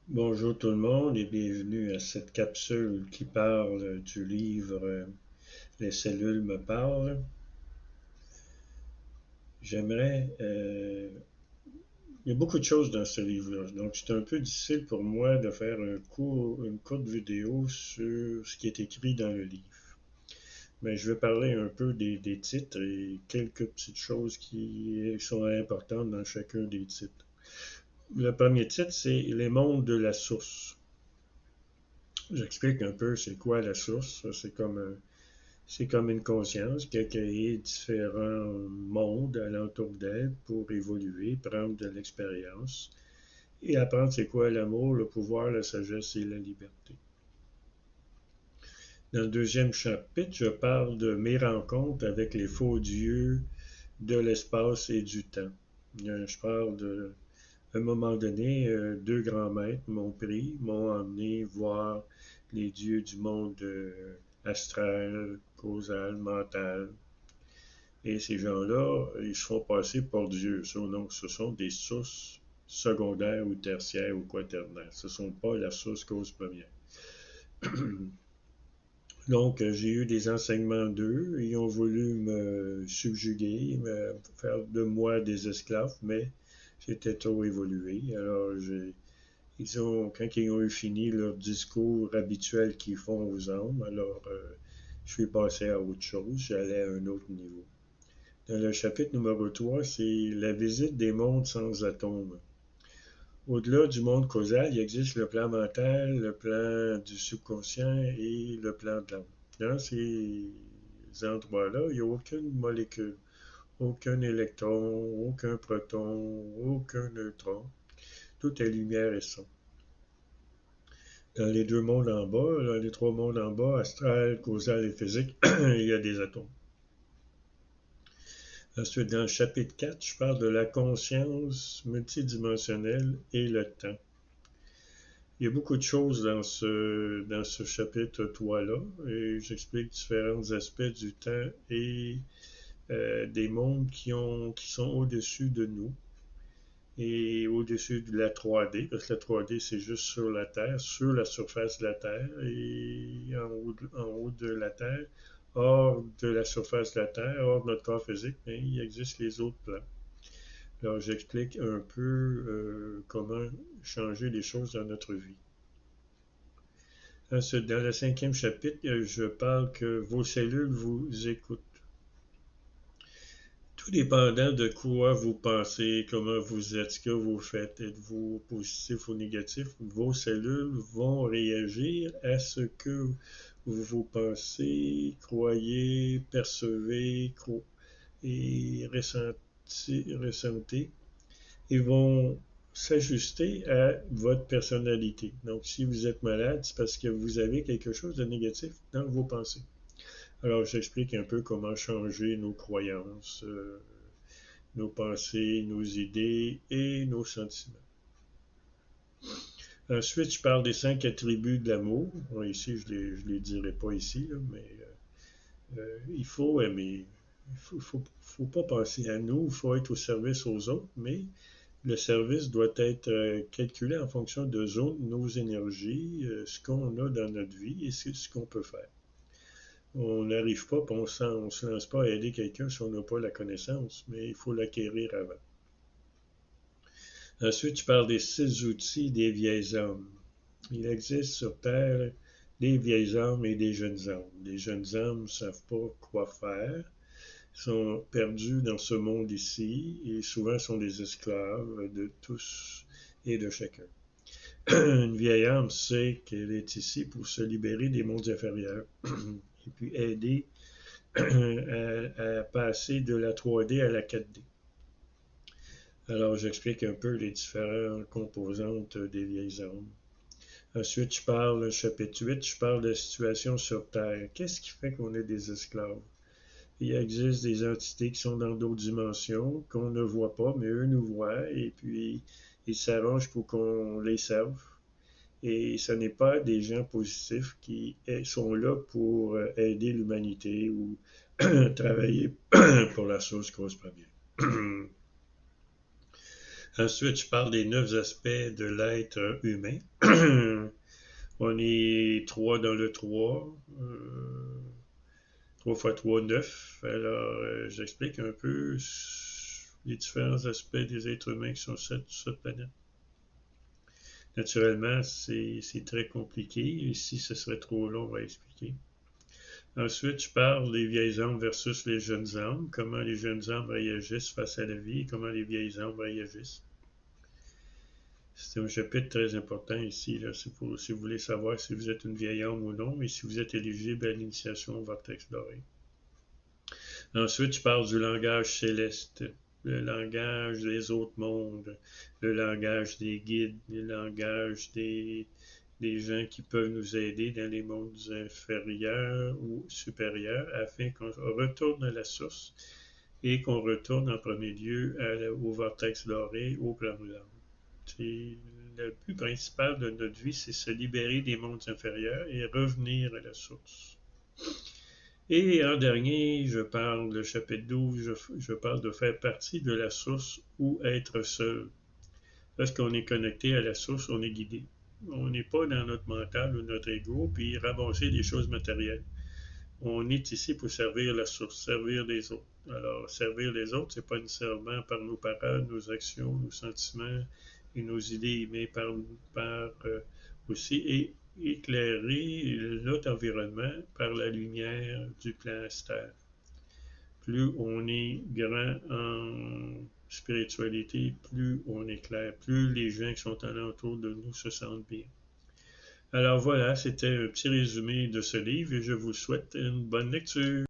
Bonjour tout le monde et bienvenue à cette capsule qui parle du livre Les cellules me parlent. J'aimerais... il y a beaucoup de choses dans ce livre-là, donc c'est un peu difficile pour moi de faire une courte vidéo sur ce qui est écrit dans le livre. Mais je vais parler un peu des titres et quelques petites choses qui sont importantes dans chacun des titres. Le premier titre, c'est Les mondes de la source. J'explique un peu c'est quoi la source. C'est comme une conscience qui a créé différents mondes alentour d'elle pour évoluer, prendre de l'expérience et apprendre c'est quoi l'amour, le pouvoir, la sagesse et la liberté. Dans le deuxième chapitre, je parle de mes rencontres avec les faux dieux de l'espace et du temps. Je parle de, à un moment donné, deux grands maîtres m'ont emmené voir les dieux du monde astral, causal, mental. Et ces gens-là, ils se font passer pour Dieu. Donc, ce sont des sources secondaires ou tertiaires ou quaternaires. Ce ne sont pas la source cause première. Donc, j'ai eu des enseignements d'eux. Ils ont voulu me subjuguer, me faire de moi des esclaves, mais j'étais trop évolué. Alors, quand ils ont eu fini leur discours habituel qu'ils font aux hommes, alors je suis passé à autre chose. J'allais à un autre niveau. Dans le chapitre numéro 3, c'est la visite des mondes sans atomes. Au-delà du monde causal, il existe le plan mental, le plan du subconscient et le plan de l'âme. Dans ces endroits-là, il n'y a aucune molécule, aucun électron, aucun proton, aucun neutron. Tout est lumière et son. Dans les deux mondes en bas, dans les trois mondes en bas, astral, causal et physique, il y a des atomes. Ensuite, dans le chapitre 4, je parle de la conscience multidimensionnelle et le temps. Il y a beaucoup de choses dans ce chapitre 3-là, et j'explique différents aspects du temps et des mondes qui sont au-dessus de nous et au-dessus de la 3D, parce que la 3D, c'est juste sur la Terre, sur la surface de la Terre et en haut de la Terre, hors de la surface de la Terre, hors de notre corps physique, mais il existe les autres plans. Alors, j'explique un peu comment changer les choses dans notre vie. Ensuite, dans le cinquième chapitre, je parle que vos cellules vous écoutent. Tout dépendant de quoi vous pensez, comment vous êtes, ce que vous faites, êtes-vous positif ou négatif, vos cellules vont réagir à ce que vous pensez, croyez, percevez et ressentez et vont s'ajuster à votre personnalité. Donc, si vous êtes malade, c'est parce que vous avez quelque chose de négatif dans vos pensées. Alors, j'explique un peu comment changer nos croyances, nos pensées, nos idées et nos sentiments. Ensuite, je parle des 5 attributs de l'amour. Bon, ici, je ne les dirai pas ici, là, mais il faut aimer. Il ne faut pas penser à nous, il faut être au service aux autres, mais le service doit être calculé en fonction de nos énergies, ce qu'on a dans notre vie et ce qu'on peut faire. On n'arrive pas, on ne se lance pas à aider quelqu'un si on n'a pas la connaissance, mais il faut l'acquérir avant. Ensuite, je parle des 6 outils des vieilles âmes. Il existe sur Terre des vieilles âmes et des jeunes âmes. Les jeunes âmes ne savent pas quoi faire, sont perdus dans ce monde ici et souvent sont des esclaves de tous et de chacun. Une vieille âme sait qu'elle est ici pour se libérer des mondes inférieurs et puis aider à passer de la 3D à la 4D. Alors, j'explique un peu les différentes composantes des vieilles âmes. Ensuite, je parle, chapitre 8, je parle de la situation sur Terre. Qu'est-ce qui fait qu'on est des esclaves? Il existe des entités qui sont dans d'autres dimensions, qu'on ne voit pas, mais eux nous voient, et puis ils s'arrangent pour qu'on les serve. Et ce n'est pas des gens positifs qui sont là pour aider l'humanité ou travailler pour la source cause première. Ensuite, je parle des 9 aspects de l'être humain. On est 3 dans le 3. 3 fois 3, 9. Alors, j'explique un peu les différents aspects des êtres humains qui sont sur cette planète. Naturellement, c'est très compliqué. Ici, ce serait trop long à expliquer. Ensuite, je parle des vieilles âmes versus les jeunes âmes, comment les jeunes âmes réagissent face à la vie et comment les vieilles âmes réagissent. C'est un chapitre très important ici, là. C'est pour si vous voulez savoir si vous êtes une vieille âme ou non et si vous êtes éligible à l'initiation au vortex doré. Ensuite, je parle du langage céleste, le langage des autres mondes, le langage des guides, le langage des gens qui peuvent nous aider dans les mondes inférieurs ou supérieurs afin qu'on retourne à la source et qu'on retourne en premier lieu au vortex doré, au plan de l'âme. Le but principal de notre vie, c'est se libérer des mondes inférieurs et revenir à la source. Et en dernier, je parle, le chapitre 12, je parle de faire partie de la source ou être seul. Lorsqu'on est connecté à la source, on est guidé. On n'est pas dans notre mental ou notre ego, puis ramasser des choses matérielles. On est ici pour servir la source, servir les autres. Alors, servir les autres, c'est pas nécessairement par nos paroles, nos actions, nos sentiments et nos idées, mais par aussi éclairer notre environnement par la lumière du plan astral. Plus on est grand en spiritualité, plus on est clair, plus les gens qui sont alentour de nous se sentent bien. Alors voilà, c'était un petit résumé de ce livre et je vous souhaite une bonne lecture.